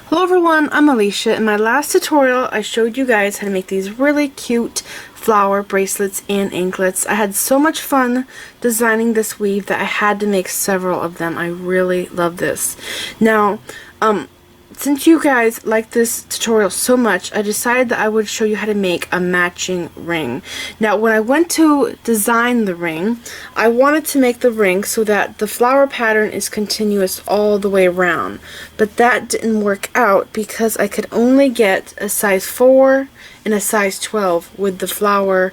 Hello everyone, I'm Alicia. In my last tutorial I showed you guys how to make these really cute flower bracelets and anklets. I had so much fun designing this weave that I had to make several of them. I really love this. Now, since you guys like this tutorial so much, I decided that I would show you how to make a matching ring. Now, when I went to design the ring, I wanted to make the ring so that the flower pattern is continuous all the way around. But that didn't work out because I could only get a size 4 and a size 12 with the flower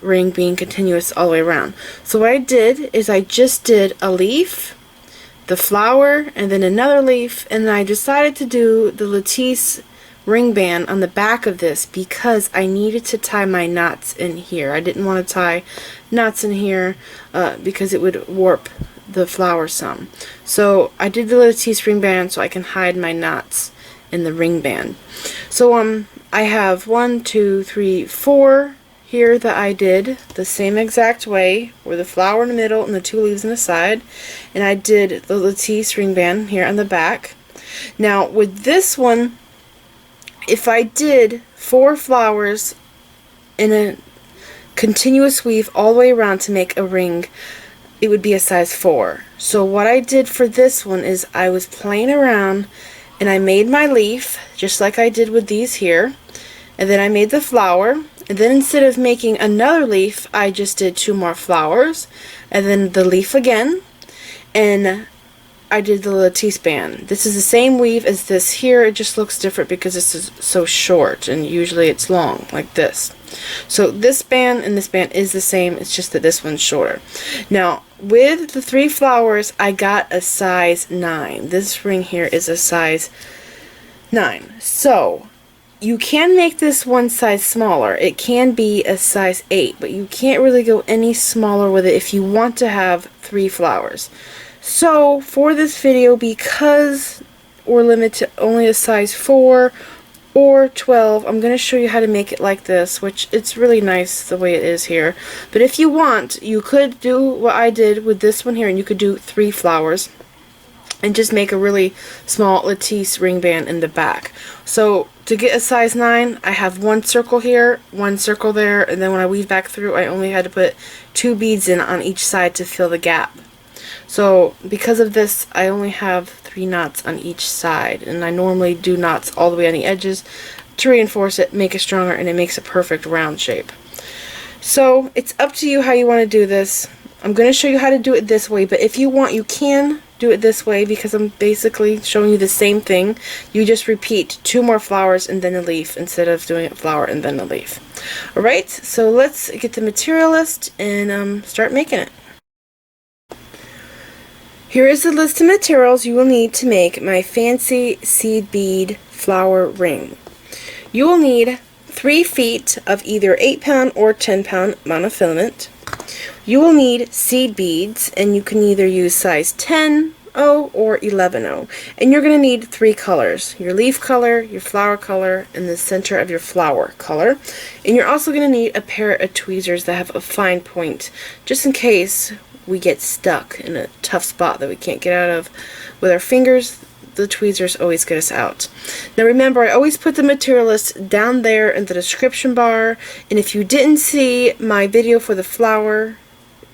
ring being continuous all the way around. So what I did is I just did a leaf, the flower, and then another leaf, and then I decided to do the latisse ring band on the back of this because I needed to tie my knots in here. I didn't want to tie knots in here because it would warp the flower some. So I did the latisse ring band so I can hide my knots in the ring band. So I have 1, 2, 3, 4 here that I did the same exact way, with the flower in the middle and the 2 leaves on the side, and I did the latisse ring band here on the back. Now with this one, if I did 4 flowers in a continuous weave all the way around to make a ring, it would be a size 4. So what I did for this one is I was playing around and I made my leaf just like I did with these here, and then I made the flower. And then instead of making another leaf, I just did 2 more flowers, and then the leaf again, and I did the latisse band. This is the same weave as this here, it just looks different because this is so short, and usually it's long, like this. So this band and this band is the same, it's just that this one's shorter. Now, with the 3 flowers, I got a size 9. This ring here is a size 9. So you can make this one size smaller. It can be a size 8, but you can't really go any smaller with it if you want to have 3 flowers. So for this video, because we're limited to only a size 4 or 12, I'm going to show you how to make it like this, which it's really nice the way it is here. But if you want, you could do what I did with this one here, and you could do 3 flowers and just make a really small latisse ring band in the back. So to get a size 9, I have 1 circle here, 1 circle there, and then when I weave back through, I only had to put 2 beads in on each side to fill the gap. So because of this, I only have 3 knots on each side, and I normally do knots all the way on the edges to reinforce it, make it stronger, and it makes a perfect round shape. So it's up to you how you want to do this. I'm going to show you how to do it this way, but if you want, you can do it this way because I'm basically showing you the same thing. You just repeat 2 more flowers and then a leaf instead of doing a flower and then a leaf. Alright, so let's get the material list and start making it. Here is the list of materials you will need to make my fancy seed bead flower ring. You will need 3 feet of either 8-pound or 10-pound monofilament. You will need seed beads, and you can either use size 10, 0, or 11, 0. And you're going to need 3 colors: your leaf color, your flower color, and the center of your flower color. And you're also going to need a pair of tweezers that have a fine point, just in case we get stuck in a tough spot that we can't get out of with our fingers. The tweezers always get us out. Now remember, I always put the material list down there in the description bar, and if you didn't see my video for the flower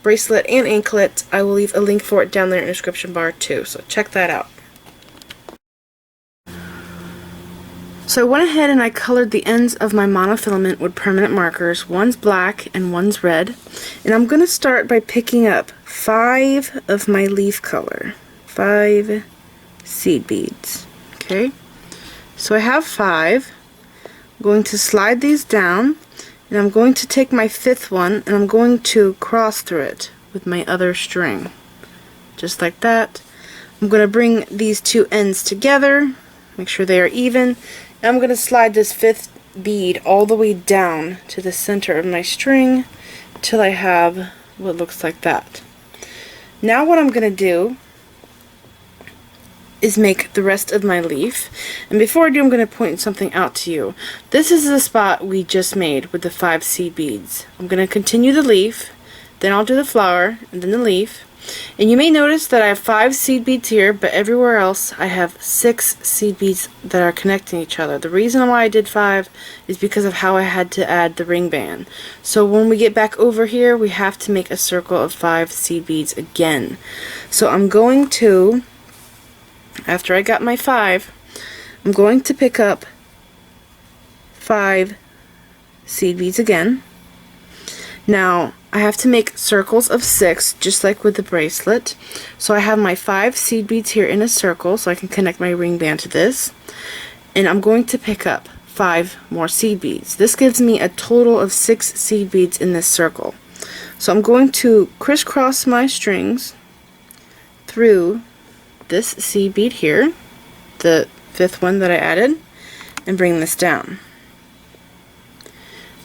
bracelet and anklet, I will leave a link for it down there in the description bar too, so check that out. So I went ahead and I colored the ends of my monofilament with permanent markers. One's black and one's red, and I'm going to start by picking up 5 of my leaf color, 5 seed beads. Okay, so I have 5. I'm going to slide these down, and I'm going to take my 5th one and I'm going to cross through it with my other string, just like that. I'm going to bring these 2 ends together, make sure they are even, and I'm going to slide this 5th bead all the way down to the center of my string till I have what looks like that. Now what I'm going to do is make the rest of my leaf, and before I do, I'm going to point something out to you. This is the spot we just made with the 5 seed beads. I'm going to continue the leaf, then I'll do the flower, and then the leaf, And you may notice that I have 5 seed beads here, but everywhere else I have 6 seed beads that are connecting each other. The reason why I did 5 is because of how I had to add the ring band. So when we get back over here, we have to make a circle of 5 seed beads again. So I'm going to, after I got my 5, I'm going to pick up 5 seed beads again. Now I have to make circles of 6, just like with the bracelet. So I have my 5 seed beads here in a circle, so I can connect my ring band to this. And I'm going to pick up 5 more seed beads. This gives me a total of 6 seed beads in this circle. So I'm going to crisscross my strings through this seed bead here, the 5th one that I added, and bring this down.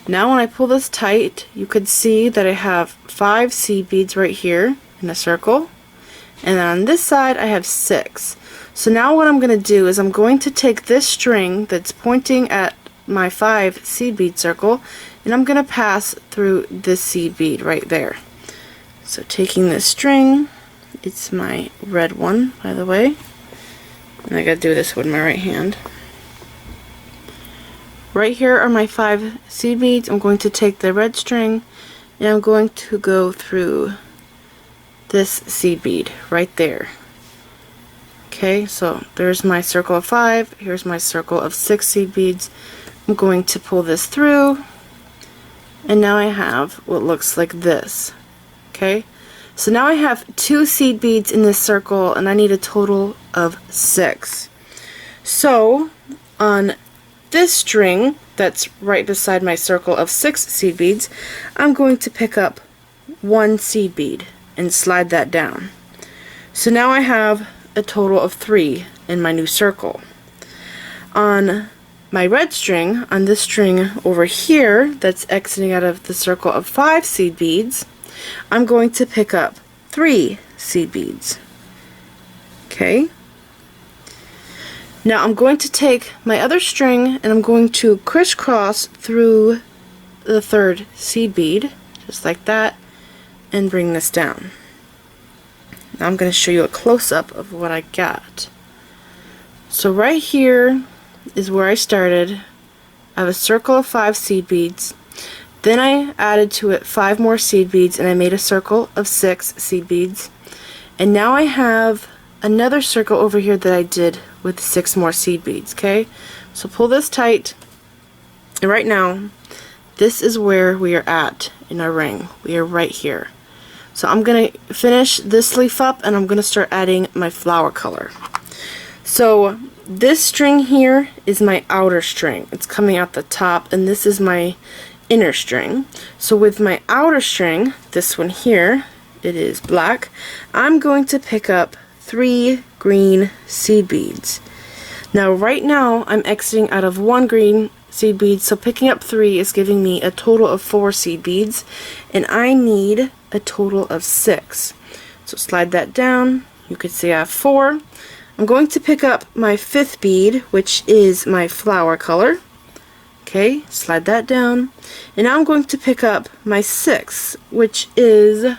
Now when I pull this tight, you could see that I have 5 seed beads right here in a circle, and then on this side I have 6. So now what I'm going to do is I'm going to take this string that's pointing at my 5 seed bead circle, and I'm going to pass through this seed bead right there. So taking this string, it's my red one by the way, and I gotta do this with my right hand. Right here are my 5 seed beads. I'm going to take the red string and I'm going to go through this seed bead right there. Okay, so there's my circle of 5, here's my circle of 6 seed beads. I'm going to pull this through, and now I have what looks like this. Okay, so now I have 2 seed beads in this circle and I need a total of 6. So on this string that's right beside my circle of 6 seed beads, I'm going to pick up 1 seed bead and slide that down. So now I have a total of 3 in my new circle. On my red string, on this string over here that's exiting out of the circle of 5 seed beads, I'm going to pick up 3 seed beads. Okay. Now I'm going to take my other string and I'm going to crisscross through the 3rd seed bead, just like that, and bring this down. Now I'm going to show you a close-up of what I got. So right here is where I started. I have a circle of 5 seed beads. Then I added to it 5 more seed beads and I made a circle of 6 seed beads. And now I have another circle over here that I did with 6 more seed beads. Okay, so pull this tight, and right now this is where we are at in our ring. We are right here. So I'm gonna finish this leaf up and I'm gonna start adding my flower color. So this string here is my outer string. It's coming out the top, and this is my inner string. So with my outer string, this one here, it is black, I'm going to pick up 3 green seed beads. Now right now I'm exiting out of 1 green seed bead, so picking up 3 is giving me a total of 4 seed beads, and I need a total of 6. So slide that down. You could see I have 4. I'm going to pick up my 5th bead, which is my flower color. Okay, slide that down, and now I'm going to pick up my 6th, which is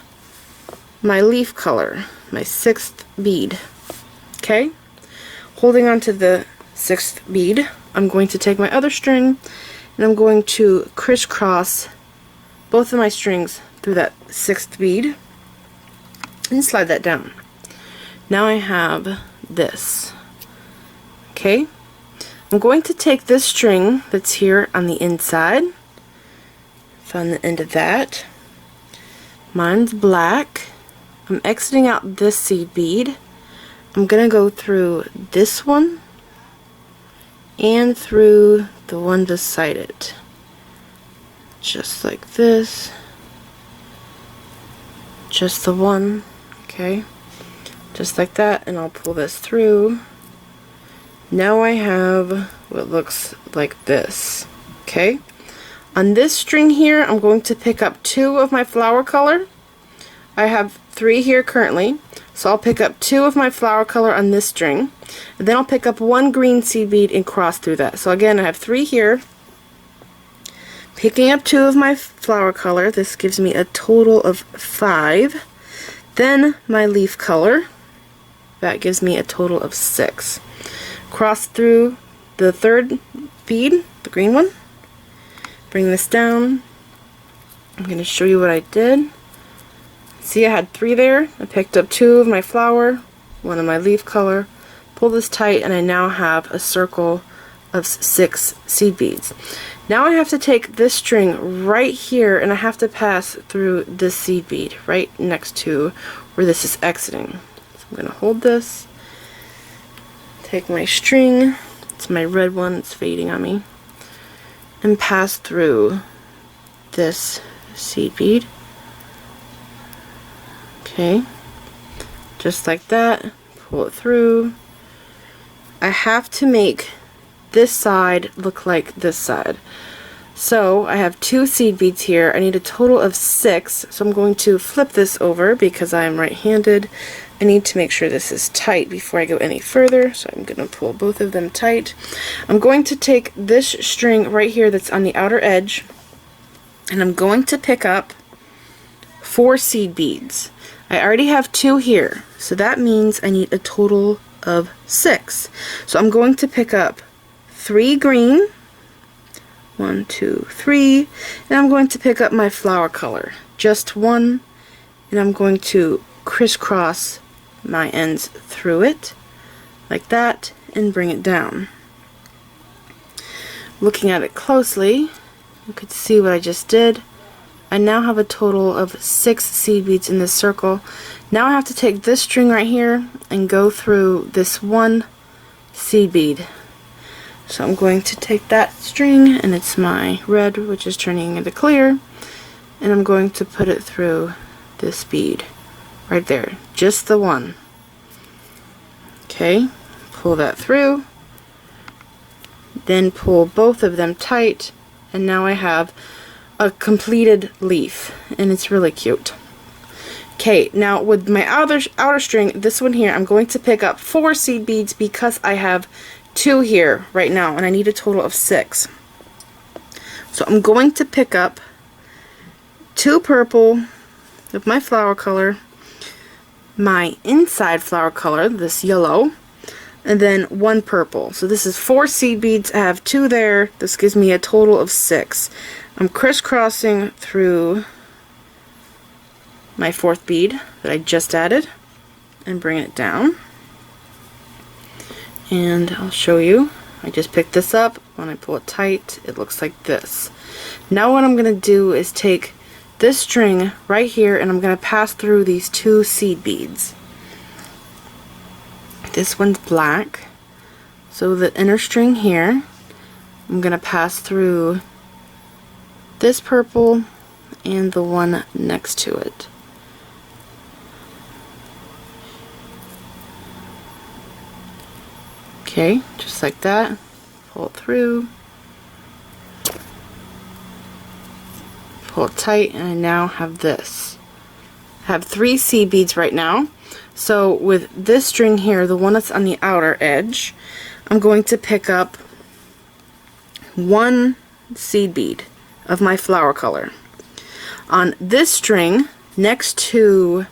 my leaf color, my 6th bead. Okay, holding on to the 6th bead, I'm going to take my other string and I'm going to crisscross both of my strings through that 6th bead and slide that down. Now I have this. Okay, I'm going to take this string that's here on the inside, found the end of that. Mine's black. I'm exiting out this seed bead. I'm gonna go through this one and through the one beside it, just like this, just the one. Okay, just like that, and I'll pull this through. Now I have what looks like this. Okay, on this string here I'm going to pick up 2 of my flower color. I have 3 here currently, so I'll pick up 2 of my flower color on this string, and then I'll pick up 1 green seed bead and cross through that. So again, I have 3 here, picking up 2 of my flower color. This gives me a total of 5. Then my leaf color, that gives me a total of 6. Cross through the third bead, the green one, bring this down. I'm going to show you what I did. See, I had 3 there. I picked up 2 of my flower, 1 of my leaf color, pull this tight, and I now have a circle of 6 seed beads. Now I have to take this string right here and I have to pass through this seed bead right next to where this is exiting. So I'm going to hold this, take my string, it's my red one, it's fading on me, and pass through this seed bead. Okay, just like that, pull it through. I have to make this side look like this side. So I have 2 seed beads here. I need a total of 6, so I'm going to flip this over because I am right-handed. I need to make sure this is tight before I go any further, so I'm going to pull both of them tight. I'm going to take this string right here that's on the outer edge, and I'm going to pick up 4 seed beads. I already have 2 here, so that means I need a total of 6. So I'm going to pick up 3 green, 1, 2, 3, and I'm going to pick up my flower color, just 1, and I'm going to crisscross my ends through it like that and bring it down. Looking at it closely, you could see what I just did. I now have a total of 6 seed beads in this circle. Now I have to take this string right here and go through this 1 seed bead. So I'm going to take that string, and it's my red, which is turning into clear, and I'm going to put it through this bead right there, just the 1. Okay, pull that through, then pull both of them tight, and now I have a completed leaf, and it's really cute. Okay, now with my outer string, this one here, I'm going to pick up 4 seed beads because I have 2 here right now, and I need a total of 6. So I'm going to pick up 2 purple of my flower color, my inside flower color, this yellow, and then 1 purple. So this is 4 seed beads. I have 2 there. This gives me a total of 6. I'm crisscrossing through my 4th bead that I just added and bring it down. And I'll show you. I just picked this up. When I pull it tight, it looks like this. Now what I'm going to do is take this string right here, and I'm going to pass through these 2 seed beads. This one's black, so the inner string here, I'm going to pass through this purple and the one next to it. Okay, just like that. Pull it through. Pull it tight, and I now have this. I have 3 seed beads right now. So with this string here, the one that's on the outer edge, I'm going to pick up 1 seed bead of my flower color. On this string, next to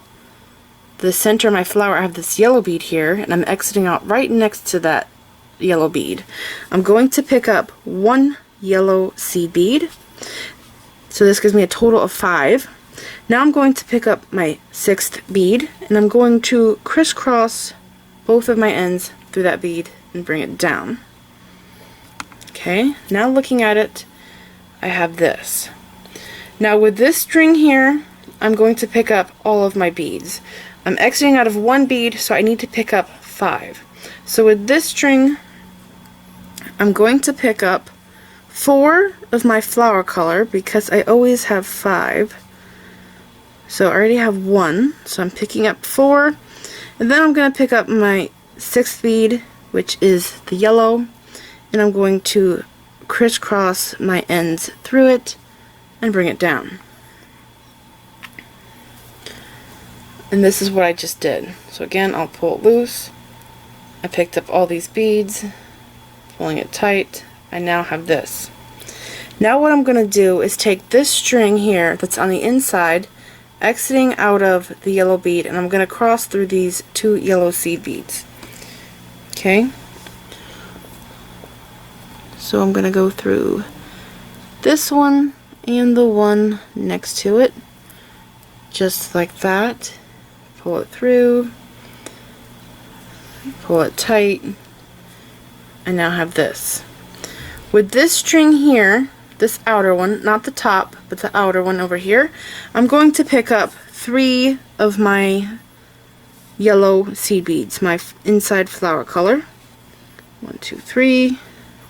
the center of my flower, I have this yellow bead here, and I'm exiting out right next to that yellow bead. I'm going to pick up 1 yellow seed bead. So this gives me a total of 5. Now I'm going to pick up my 6th bead, and I'm going to crisscross both of my ends through that bead and bring it down. Okay, now looking at it, I have this. Now with this string here, I'm going to pick up all of my beads. I'm exiting out of 1 bead, so I need to pick up 5. So with this string, I'm going to pick up 4 of my flower color because I always have 5. So I already have 1, so I'm picking up 4, and then I'm going to pick up my 6th bead, which is the yellow, and I'm going to crisscross my ends through it and bring it down. And this is what I just did. So again, I'll pull it loose. I picked up all these beads, pulling it tight. I now have this. Now what I'm going to do is take this string here that's on the inside exiting out of the yellow bead, and I'm going to cross through these 2 yellow seed beads. Okay? So I'm going to go through this one and the one next to it, just like that. Pull it through, pull it tight, and now have this. With this string here, this outer one, not the top, but the outer one over here, I'm going to pick up 3 of my yellow seed beads, my inside flower color. 1, 2, 3,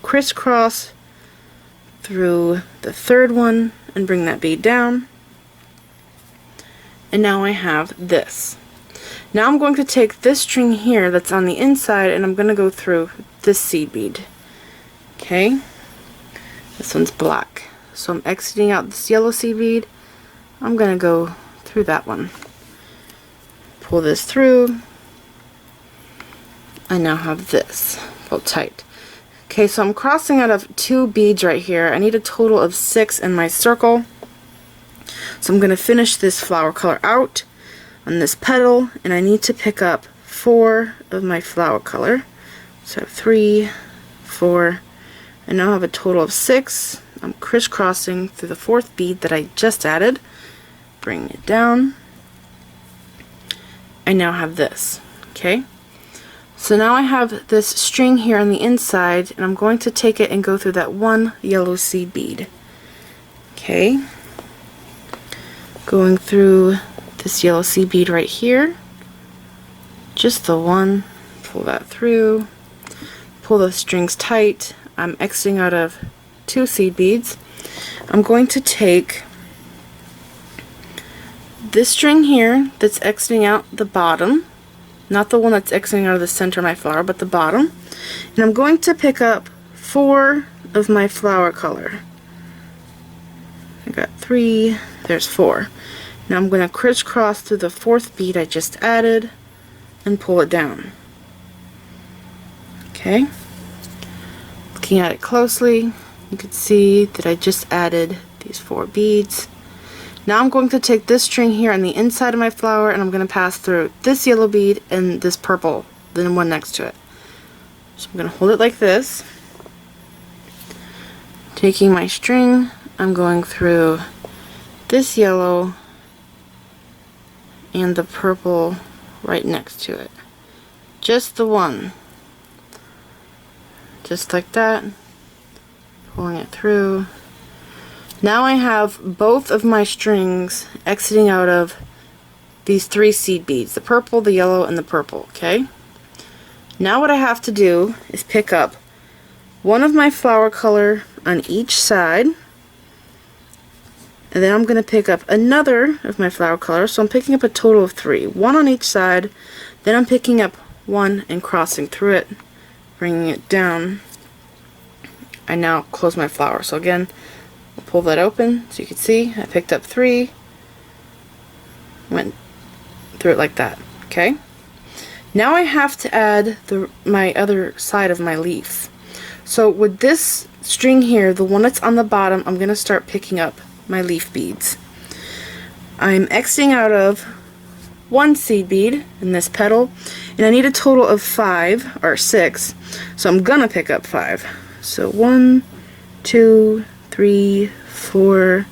crisscross through the 3rd one and bring that bead down. And now I have this. Now I'm going to take this string here that's on the inside, and I'm going to go through this seed bead. Okay? This one's black. So I'm exiting out this yellow seed bead. I'm going to go through that one. Pull this through. I now have this. Pull tight. Okay, so I'm crossing out of 2 beads right here. I need a total of 6 in my circle. So I'm going to finish this flower color out on this petal, and I need to pick up 4 of my flower color. So 3, 4, and now I have a total of 6. I'm crisscrossing through the 4th bead that I just added. Bring it down. I now have this. Okay? So now I have this string here on the inside, and I'm going to take it and go through that 1 yellow seed bead. Okay? Going through this yellow seed bead right here. Just the one. Pull that through. Pull the strings tight. I'm exiting out of 2 seed beads. I'm going to take this string here that's exiting out the bottom, not the one that's exiting out of the center of my flower, but the bottom, and I'm going to pick up 4 of my flower color. I got 3, there's 4. Now I'm going to crisscross through the 4th bead I just added and pull it down. Okay? Looking at it closely, you can see that I just added these 4 beads. Now I'm going to take this string here on the inside of my flower, and I'm going to pass through this yellow bead and this purple, the one next to it. So I'm going to hold it like this. Taking my string, I'm going through this yellow and the purple right next to it. Just the one. Just like that. Pulling it through. Now I have both of my strings exiting out of these 3 seed beads, the purple, the yellow, and the purple, okay? Now what I have to do is pick up 1 of my flower color on each side, and then I'm going to pick up another of my flower color, so I'm picking up a total of 3, 1 on each side, then I'm picking up 1 and crossing through it, bringing it down. I now close my flower, so again, I'll pull that open so you can see I picked up 3, went through it like that. Okay, now I have to add my other side of my leaf. So with this string here, the one that's on the bottom, I'm going to start picking up my leaf beads. I'm exiting out of 1 seed bead in this petal, and I need a total of 5 or 6, so I'm gonna pick up 5. So 1, 2, 3, 4,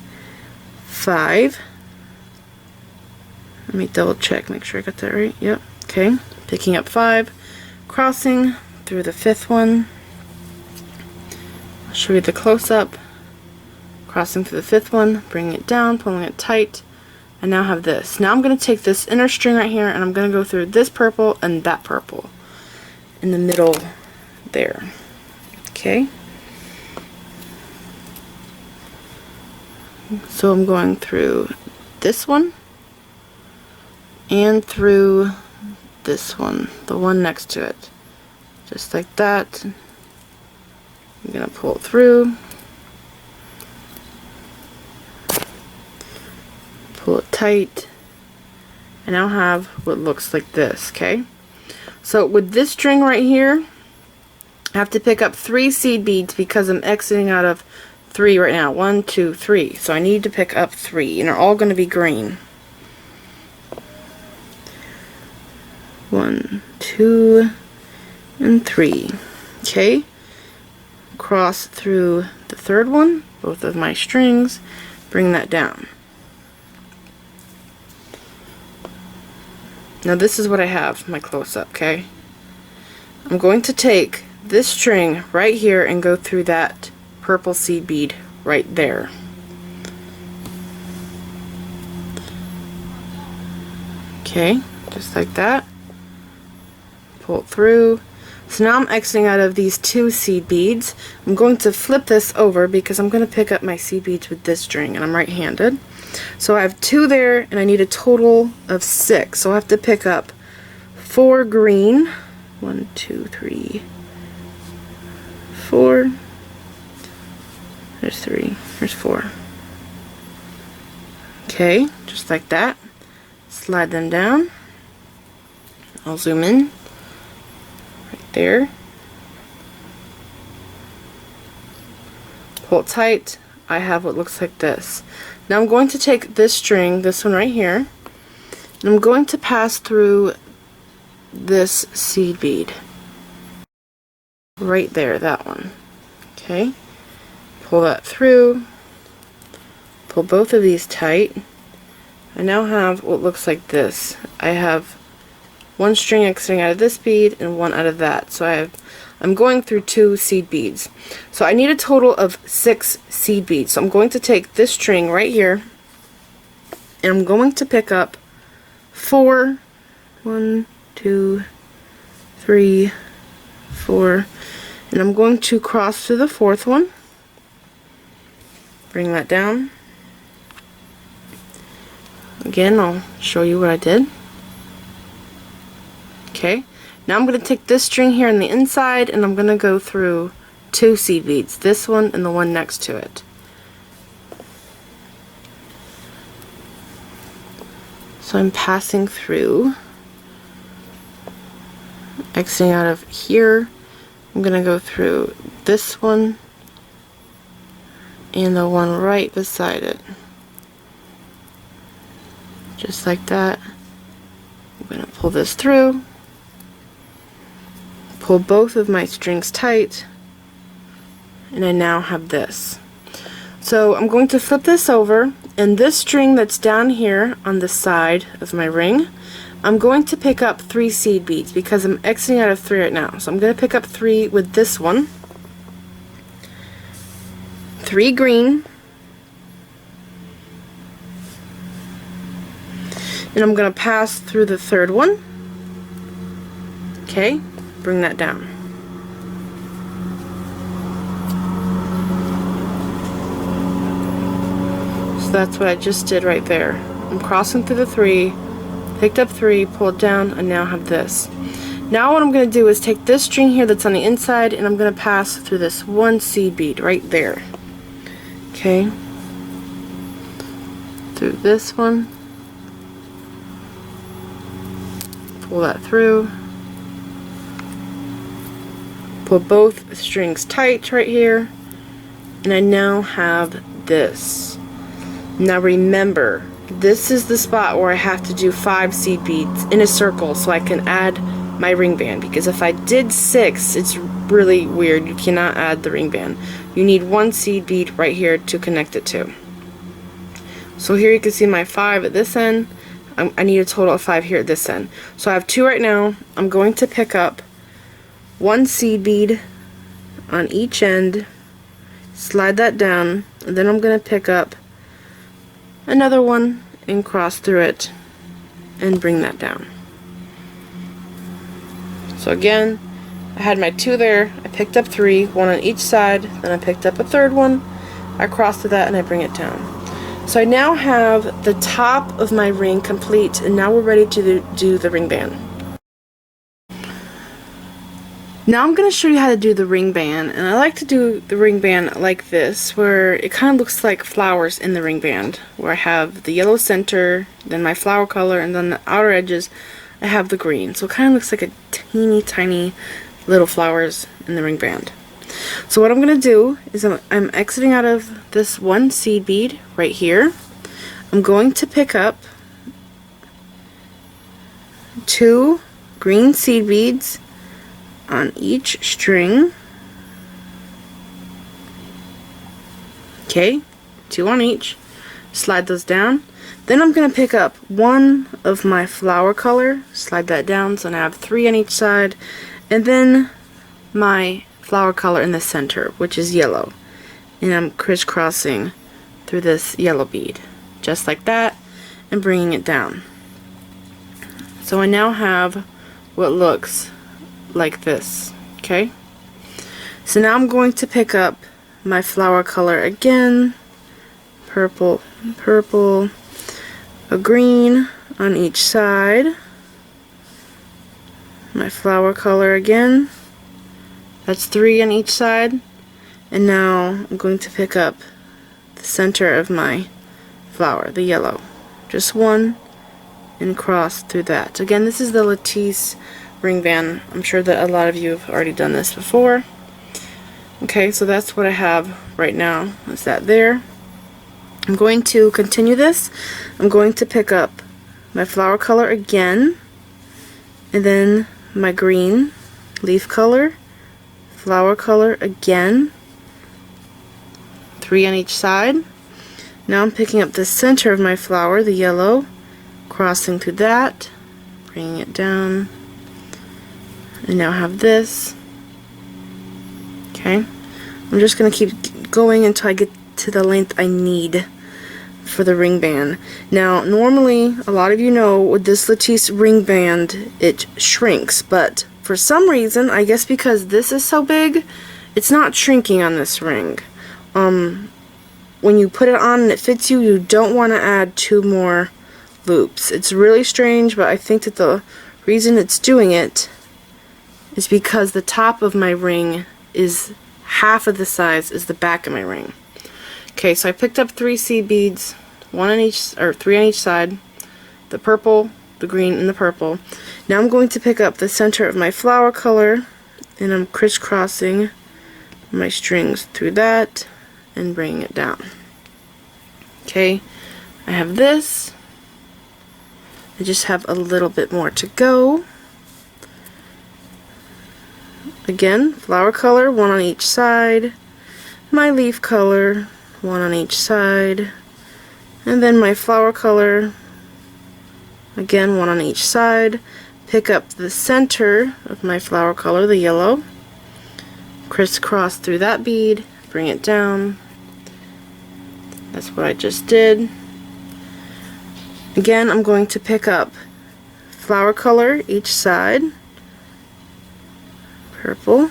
5. Let me double check, make sure I got that right. Yep. Okay. Picking up 5, crossing through the 5th one. I'll show you the close-up. Crossing through the 5th one, bringing it down, pulling it tight. I now have this. Now I'm going to take this inner string right here, and I'm going to go through this purple and that purple in the middle there. Okay. So I'm going through this one and through this one, the one next to it. Just like that. I'm going to pull it through. Pull it tight. I now have what looks like this, okay? So with this string right here, I have to pick up 3 seed beads because I'm exiting out of 3 right now. 1, 2, 3. So I need to pick up 3, and they're all going to be green. 2 and 3. Okay, cross through the third one, both of my strings, bring that down. Now this is what I have, my close-up, okay? I'm going to take this string right here and go through that purple seed bead right there. Okay, just like that. Pull it through. So now I'm exiting out of these 2 seed beads. I'm going to flip this over because I'm going to pick up my seed beads with this string, and I'm right-handed. So I have 2 there, and I need a total of 6. So I have to pick up 4 green. 1, 2, 3, 4. There's 3. There's 4. Okay, just like that. Slide them down. I'll zoom in. Right there. Pull it tight. I have what looks like this. Now I'm going to take this string, this one right here, and I'm going to pass through this seed bead. Right there, that one. Okay. Pull that through. Pull both of these tight. I now have what looks like this. I have 1 string exiting out of this bead and 1 out of that. So I'm going through 2 seed beads. So I need a total of 6 seed beads. So I'm going to take this string right here and I'm going to pick up 4, 1, 2, 3, 4, and I'm going to cross through the 4th one. Bring that down. Again, I'll show you what I did. Okay, now I'm going to take this string here on the inside and I'm going to go through 2 seed beads, this one and the one next to it. So I'm passing through, exiting out of here. I'm going to go through this one and the one right beside it. Just like that. I'm going to pull this through, pull both of my strings tight, and I now have this. So I'm going to flip this over, and this string that's down here on the side of my ring, I'm going to pick up 3 seed beads because I'm exiting out of 3 right now. So I'm going to pick up 3 with this one, 3 green, and I'm going to pass through the 3rd one. Okay, bring that down. So that's what I just did right there. I'm crossing through the 3, picked up 3, pulled down, and now have this. Now what I'm going to do is take this string here that's on the inside and I'm going to pass through this 1 seed bead right there. Okay, through this one, pull that through, pull both strings tight right here, and I now have this. Now remember, this is the spot where I have to do 5 seed beads in a circle so I can add my ring band, because if I did 6, it's really weird. You cannot add the ring band. You need 1 seed bead right here to connect it to. So here you can see my 5 at this end. I need a total of 5 here at this end. So I have 2 right now. I'm going to pick up 1 seed bead on each end, slide that down, and then I'm going to pick up another one and cross through it and bring that down. So again, I had my 2 there, I picked up 3, 1 on each side, then I picked up a 3rd one, I cross through that and I bring it down. So I now have the top of my ring complete, and now we're ready to do the ring band. Now I'm going to show you how to do the ring band, and I like to do the ring band like this, where it kind of looks like flowers in the ring band, where I have the yellow center, then my flower color, and then the outer edges I have the green. So it kind of looks like a teeny tiny little flowers in the ring band. So what I'm going to do is I'm exiting out of this 1 seed bead right here. I'm going to pick up 2 green seed beads on each string. Okay, 2 on each. Slide those down. Then I'm going to pick up one of my flower color, slide that down, so now I have 3 on each side, and then my flower color in the center, which is yellow. And I'm crisscrossing through this yellow bead, just like that, and bringing it down. So I now have what looks like this, okay? So now I'm going to pick up my flower color again, purple, purple, a green on each side, my flower color again, that's 3 on each side, and now I'm going to pick up the center of my flower, the yellow, just 1, and cross through that. Again, this is the latisse ring band. I'm sure that a lot of you have already done this before. Okay, so that's what I have right now, is that there. I'm going to continue this. I'm going to pick up my flower color again, and then my green leaf color, flower color again, 3 on each side. Now I'm picking up the center of my flower, the yellow, crossing through that, bringing it down, and now I have this. Okay, I'm just going to keep going until I get to the length I need for the ring band. Now, normally, a lot of you know, with this latisse ring band, it shrinks, but for some reason, I guess because this is so big, it's not shrinking on this ring. When you put it on and it fits you, you don't want to add 2 more loops. It's really strange, but I think that the reason it's doing it is because the top of my ring is half of the size as the back of my ring. Okay, so I picked up 3 seed beads, 1 on each, or 3 on each side, the purple, the green, and the purple. Now I'm going to pick up the center of my flower color, and I'm crisscrossing my strings through that and bringing it down. Okay, I have this. I just have a little bit more to go. Again, flower color, 1 on each side, my leaf color, 1 on each side, and then my flower color, again 1 on each side. Pick up the center of my flower color, the yellow, crisscross through that bead, bring it down. That's what I just did. Again, I'm going to pick up flower color each side, purple,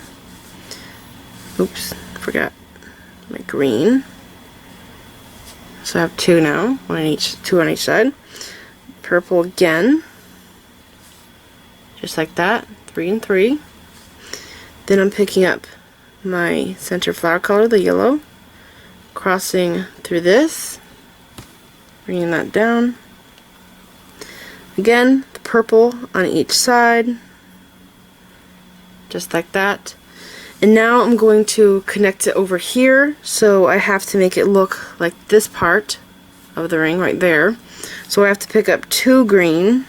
oops, forgot my green. So I have 2 now, 2 on each side. Purple again, just like that, 3 and 3. Then I'm picking up my center flower color, the yellow, crossing through this, bringing that down. Again, the purple on each side, just like that. And now I'm going to connect it over here, so I have to make it look like this part of the ring right there. So I have to pick up 2 green,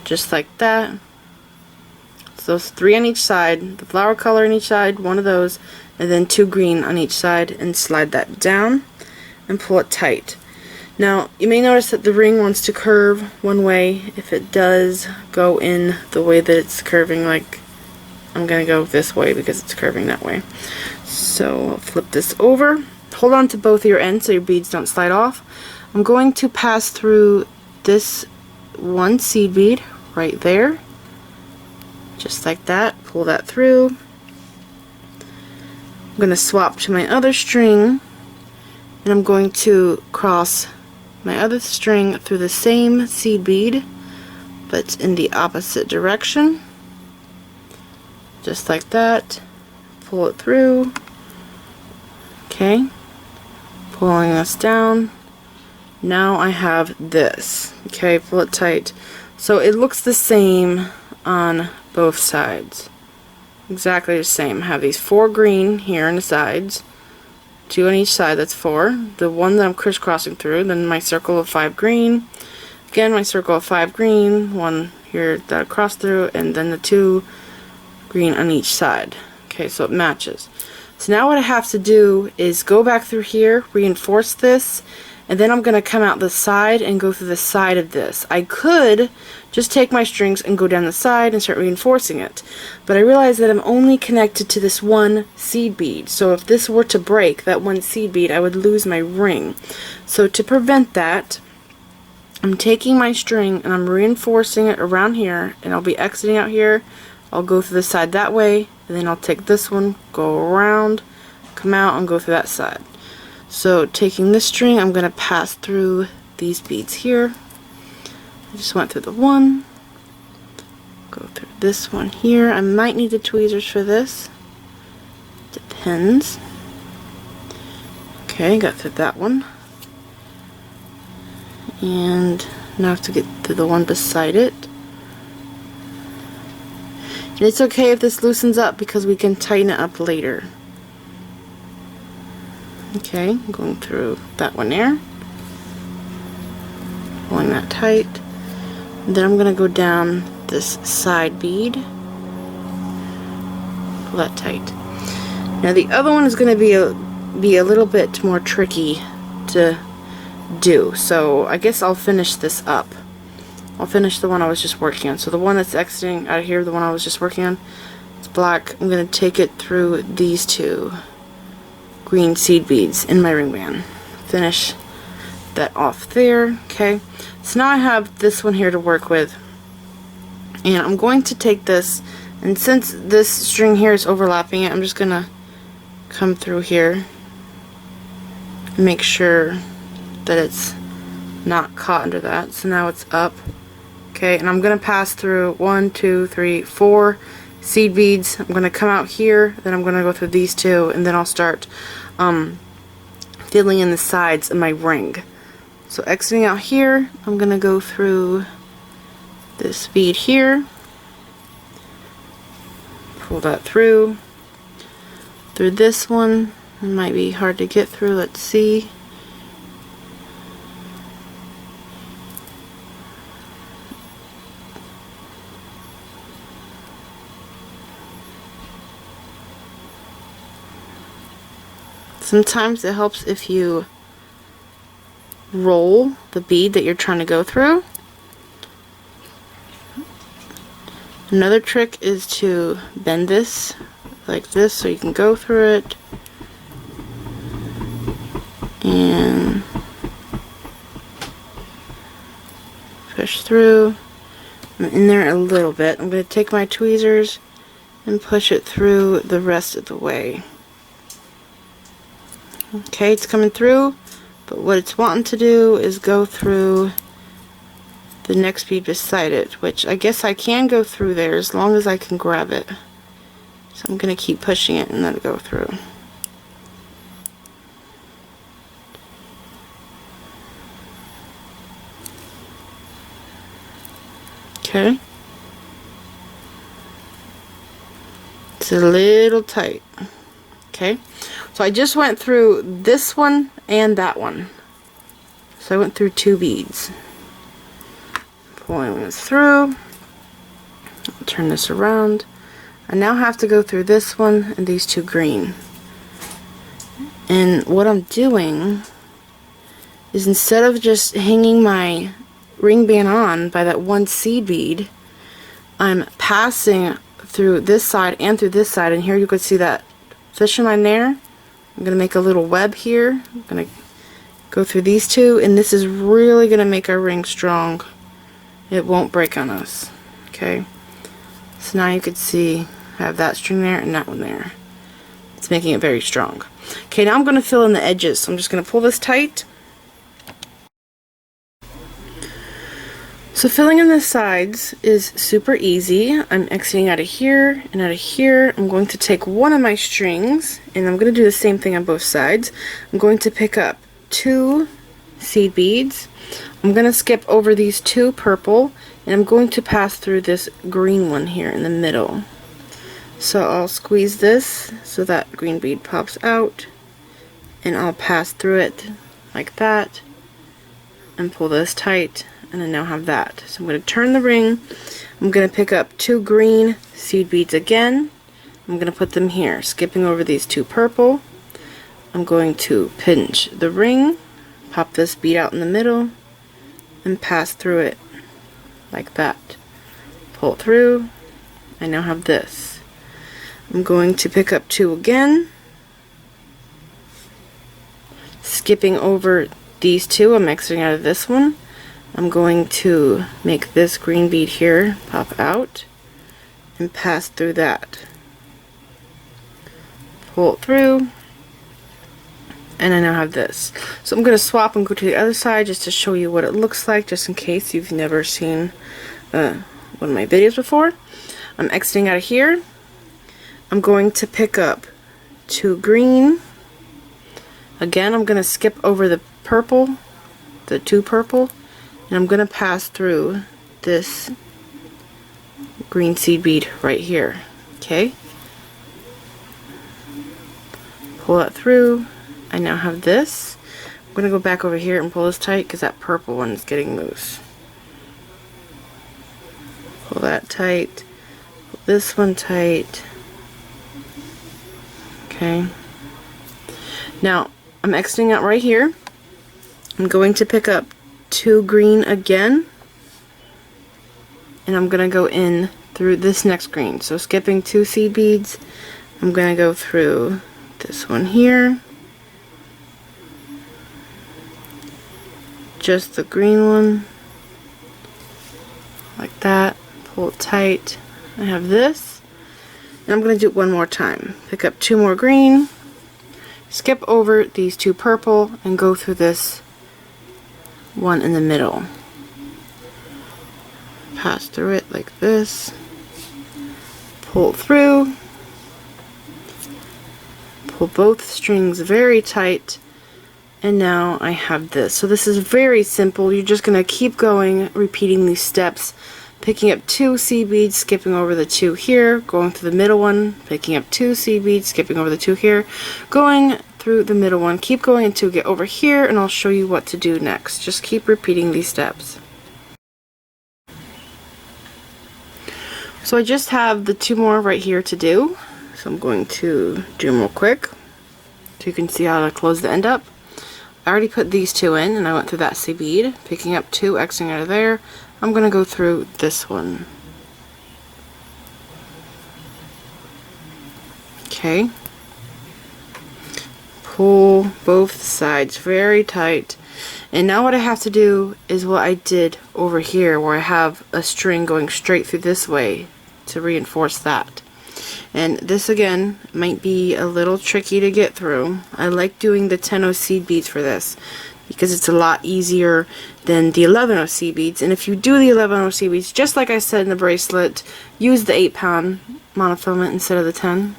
just like that. So 3 on each side, the flower color on each side, 1 of those, and then 2 green on each side, and slide that down and pull it tight. Now, you may notice that the ring wants to curve one way. If it does go in the way that it's curving, like I'm going to go this way because it's curving that way. So I'll flip this over. Hold on to both of your ends so your beads don't slide off. I'm going to pass through this 1 seed bead right there. Just like that. Pull that through. I'm going to swap to my other string, and I'm going to cross my other string through the same seed bead but in the opposite direction, just like that. Pull it through. Okay, pulling this down. Now I have this. Okay, pull it tight. So it looks the same on both sides. Exactly the same. I have these 4 green here on the sides, 2 on each side, that's 4. The one that I'm crisscrossing through, then my circle of 5 green, Again, my circle of 5 green, 1 here that I cross through, and then the 2 green on each side. Okay, so it matches. So now what I have to do is go back through here, reinforce this, and then I'm going to come out the side and go through the side of this. I could just take my strings and go down the side and start reinforcing it, but I realized that I'm only connected to this one seed bead, so if this were to break, that one seed bead, I would lose my ring. So to prevent that, I'm taking my string and I'm reinforcing it around here, and I'll be exiting out here. I'll go through the side that way, and then I'll take this one, go around, come out, and go through that side. So taking this string, I'm going to pass through these beads here. I just went through the one, go through this one here. I might need the tweezers for this. Depends. Okay, got through that one. And now I have to get to the one beside it. And it's okay if this loosens up because we can tighten it up later. Okay, I'm going through that one there. Pulling that tight. And then I'm going to go down this side bead. Pull that tight. Now the other one is going to be a little bit more tricky to do, so I guess I'll finish this up. I'll finish the one I was just working on. So the one that's exiting out of here, the one I was just working on, it's black. I'm going to take it through these 2 green seed beads in my ring band. Finish that off there. Okay, so now I have this one here to work with, and I'm going to take this, and since this string here is overlapping it, I'm just going to come through here and make sure that it's not caught under that. So now it's up. Okay, and I'm going to pass through 1, 2, 3, 4 seed beads. I'm going to come out here, then I'm going to go through these 2, and then I'll start filling in the sides of my ring. So exiting out here, I'm going to go through this bead here, pull that through this one. It might be hard to get through, let's see. Sometimes it helps if you roll the bead that you're trying to go through. Another trick is to bend this like this so you can go through it. And push through. I'm in there a little bit. I'm going to take my tweezers and push it through the rest of the way. Okay, it's coming through, but what it's wanting to do is go through the next bead beside it, which I guess I can go through there as long as I can grab it. So I'm going to keep pushing it and let it go through. Okay. It's a little tight. Okay. So I just went through this one and that one. So I went through 2 beads. Pulling this through. I'll turn this around. I now have to go through this one and these 2 green. And what I'm doing is, instead of just hanging my ring band on by that one seed bead, I'm passing through this side and through this side, and here you can see that fishing line there. I'm going to make a little web here. I'm going to go through these 2, and this is really going to make our ring strong. It won't break on us. Okay, so now you can see I have that string there and that one there. It's making it very strong. Okay, now I'm going to fill in the edges. So I'm just going to pull this tight. So filling in the sides is super easy. I'm exiting out of here and out of here. I'm going to take one of my strings, and I'm going to do the same thing on both sides. I'm going to pick up 2 seed beads. I'm going to skip over these 2 purple, and I'm going to pass through this green one here in the middle. So I'll squeeze this so that green bead pops out, and I'll pass through it like that and pull this tight and I now have that. So I'm going to turn the ring. I'm going to pick up 2 green seed beads again. I'm going to put them here, skipping over these 2 purple. I'm going to pinch the ring, pop this bead out in the middle, and pass through it like that. Pull it through. I now have this. I'm going to pick up 2 again, skipping over these 2. I'm exiting out of this one. I'm going to make this green bead here pop out and pass through that. Pull it through, and I now have this. So I'm going to swap and go to the other side just to show you what it looks like, just in case you've never seen one of my videos before. I'm exiting out of here. I'm going to pick up 2 green. Again, I'm going to skip over the purple, the 2 purple, and I'm going to pass through this green seed bead right here. Okay? Pull that through. I now have this. I'm going to go back over here and pull this tight because that purple one is getting loose. Pull that tight. Pull this one tight. Okay. Now, I'm exiting out right here. I'm going to pick up 2 green again, and I'm going to go in through this next green. So skipping 2 seed beads, I'm going to go through this one here, just the green one, like that. Pull it tight. I have this, and I'm going to do it one more time. Pick up 2 more green, skip over these 2 purple, and go through this one in the middle. Pass through it like this. Pull through. Pull both strings very tight, and now I have this. So this is very simple. You're just going to keep going, repeating these steps, picking up 2 seed beads, skipping over the 2 here, going through the middle one, picking up 2 seed beads, skipping over the 2 here, going through the middle one. Keep going until you get over here, and I'll show you what to do next. Just keep repeating these steps. So I just have the 2 more right here to do. So I'm going to do them real quick so you can see how to close the end up. I already put these 2 in, and I went through that seed bead, picking up 2, exiting out of there. I'm going to go through this one. Okay. Pull both sides very tight. And now what I have to do is what I did over here, where I have a string going straight through this way to reinforce that. And this again might be a little tricky to get through. I like doing the 10-0 seed beads for this because it's a lot easier than the 11-0 seed beads. And if you do the 11-0 seed beads, just like I said in the bracelet, use the 8-pound monofilament instead of the 10.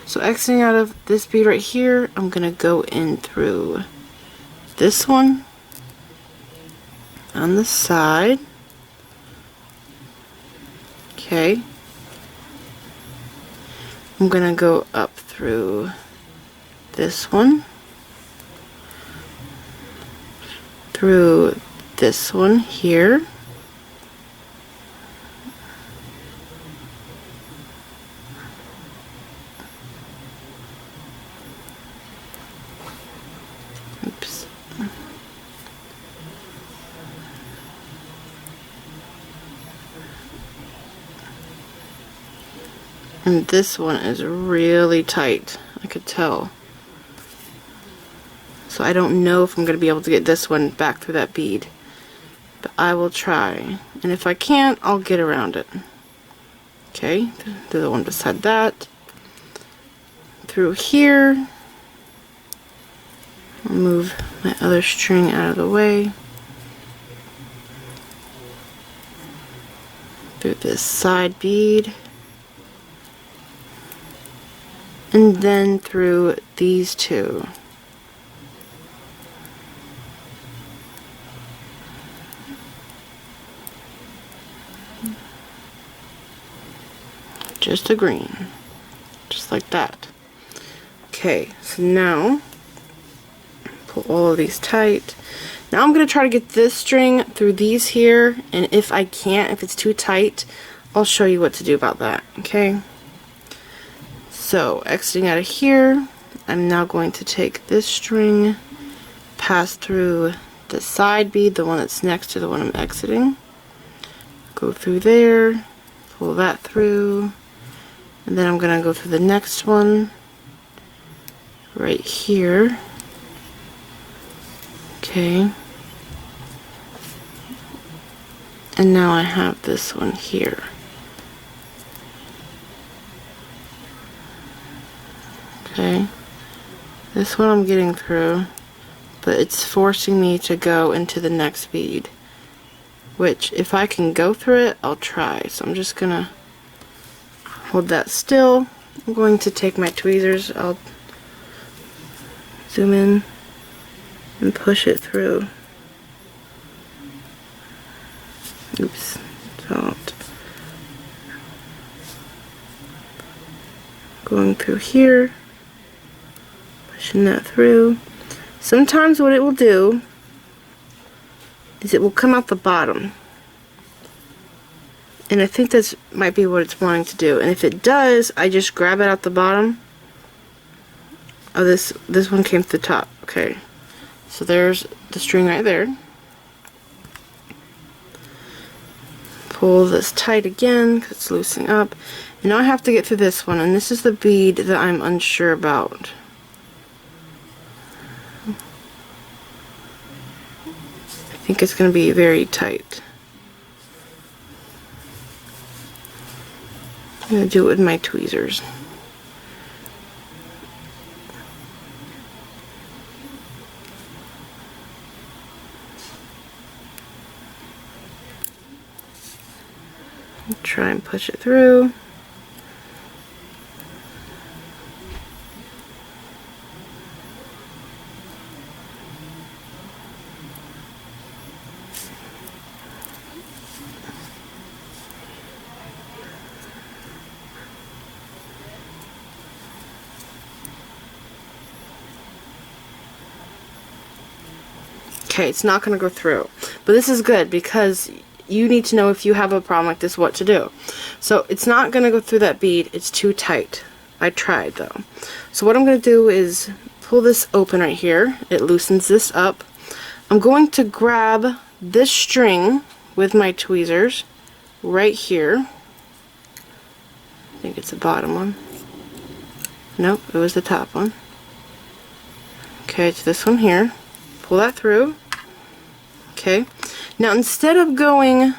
So exiting out of this bead right here, I'm going to go in through this one on the side. Okay. I'm going to go up through this one, through this one here, oops, and this one is really tight, I could tell. So I don't know if I'm going to be able to get this one back through that bead, but I will try. And if I can't, I'll get around it. Okay, do the one beside that. Through here. I'll move my other string out of the way. Through this side bead. And then through these 2. Just a green. Just like that. Okay, so now pull all of these tight. Now I'm going to try to get this string through these here, and if I can't, if it's too tight, I'll show you what to do about that, okay? So, exiting out of here, I'm now going to take this string, pass through the side bead, the one that's next to the one I'm exiting, go through there, pull that through, and then I'm going to go through the next one, right here. Okay, and now I have this one here. Okay, this one I'm getting through, but it's forcing me to go into the next bead, which if I can go through it, I'll try. So I'm just gonna hold that still. I'm going to take my tweezers, I'll zoom in and push it through. Oops, don't. Going through here, pushing that through. Sometimes what it will do is it will come out the bottom. And I think this might be what it's wanting to do. And if it does, I just grab it out the bottom. Oh, this one came to the top. Okay. So there's the string right there. Pull this tight again because it's loosening up. And now I have to get through this one, and this is the bead that I'm unsure about. I think it's going to be very tight. I'm going to do it with my tweezers. Try and push it through. Okay, it's not going to go through. But this is good because you need to know if you have a problem like this what to do. So it's not going to go through that bead. It's too tight. I tried though. So what I'm going to do is pull this open right here. It loosens this up. I'm going to grab this string with my tweezers right here. I think it's the bottom one. Nope, it was the top one. Okay, it's this one here. Pull that through. Okay, now instead of going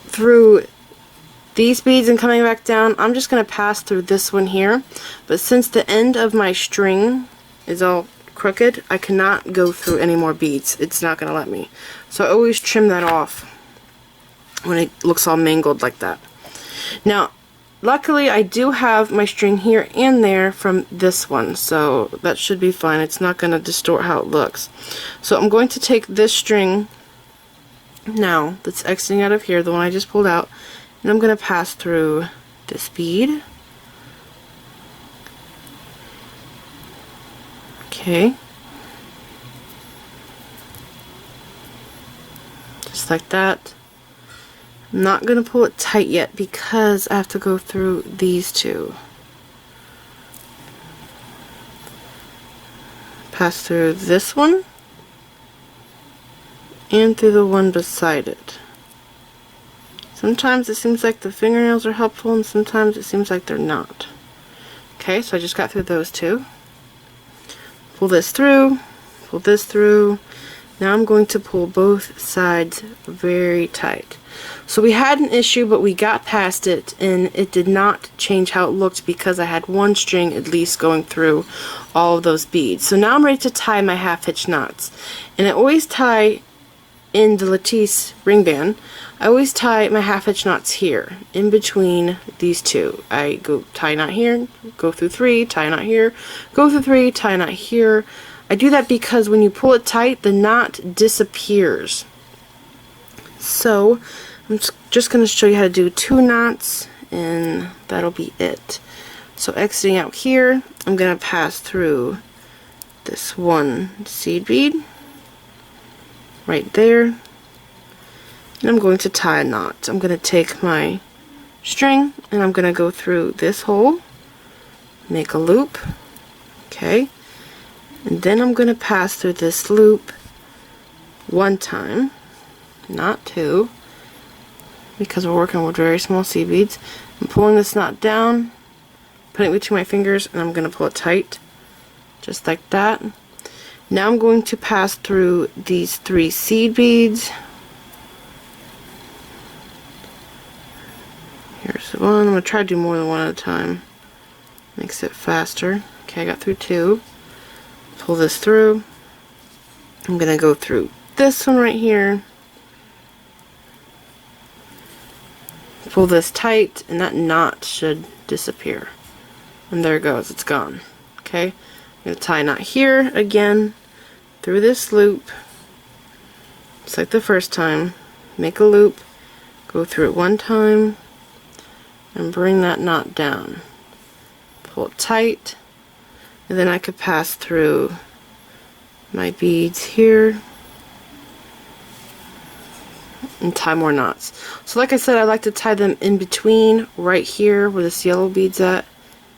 through these beads and coming back down, I'm just going to pass through this one here. But since the end of my string is all crooked, I cannot go through any more beads. It's not going to let me. So I always trim that off when it looks all mangled like that. Now, luckily I do have my string here and there from this one, so that should be fine. It's not going to distort how it looks. So I'm going to take this string now that's exiting out of here, the one I just pulled out, and I'm going to pass through this bead. Okay. Just like that. I'm not going to pull it tight yet because I have to go through these two. Pass through this one and through the one beside it. Sometimes it seems like the fingernails are helpful and sometimes it seems like they're not. Okay, so I just got through those two. Pull this through, pull this through. Now I'm going to pull both sides very tight. So we had an issue, but we got past it, and it did not change how it looked because I had one string at least going through all of those beads. So now I'm ready to tie my half-hitch knots. And I always tie in the latisse ring band, I always tie my half-hitch knots here, in between these two. I go tie a knot here, go through 3, tie a knot here, go through 3, tie a knot here. I do that because when you pull it tight, the knot disappears. So I'm just going to show you how to do 2 knots, and that'll be it. So exiting out here, I'm going to pass through this one seed bead right there, and I'm going to tie a knot. I'm going to take my string and I'm going to go through this hole, make a loop, okay, and then I'm going to pass through this loop one time, not two, because we're working with very small seed beads. I'm pulling this knot down, putting it between my fingers, and I'm going to pull it tight, just like that. Now I'm going to pass through these 3 seed beads. Here's one. I'm going to try to do more than one at a time. Makes it faster. Okay, I got through 2. Pull this through. I'm going to go through this one right here. Pull this tight, and that knot should disappear. And there it goes. It's gone. Okay? I'm going to tie a knot here again through this loop. Just like the first time. Make a loop. Go through it one time. And bring that knot down. Pull it tight, and then I could pass through my beads here and tie more knots. So like I said, I like to tie them in between, right here where this yellow bead's at,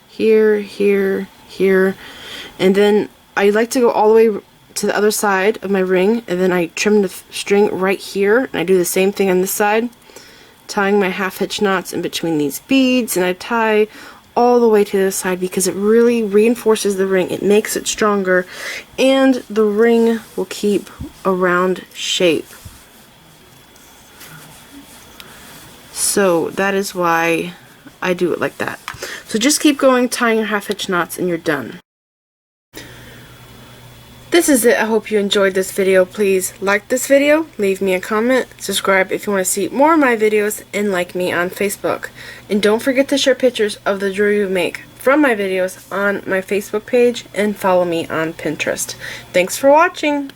here, here, here, and then I like to go all the way to the other side of my ring, and then I trim the string right here, and I do the same thing on this side, tying my half hitch knots in between these beads, and I tie all the way to the side because it really reinforces the ring. It makes it stronger, and the ring will keep a round shape. So that is why I do it like that. So just keep going, tying your half hitch knots, and you're done. This is it. I hope you enjoyed this video. Please like this video, leave me a comment, subscribe if you want to see more of my videos, and like me on Facebook. And don't forget to share pictures of the jewelry you make from my videos on my Facebook page, and follow me on Pinterest. Thanks for watching.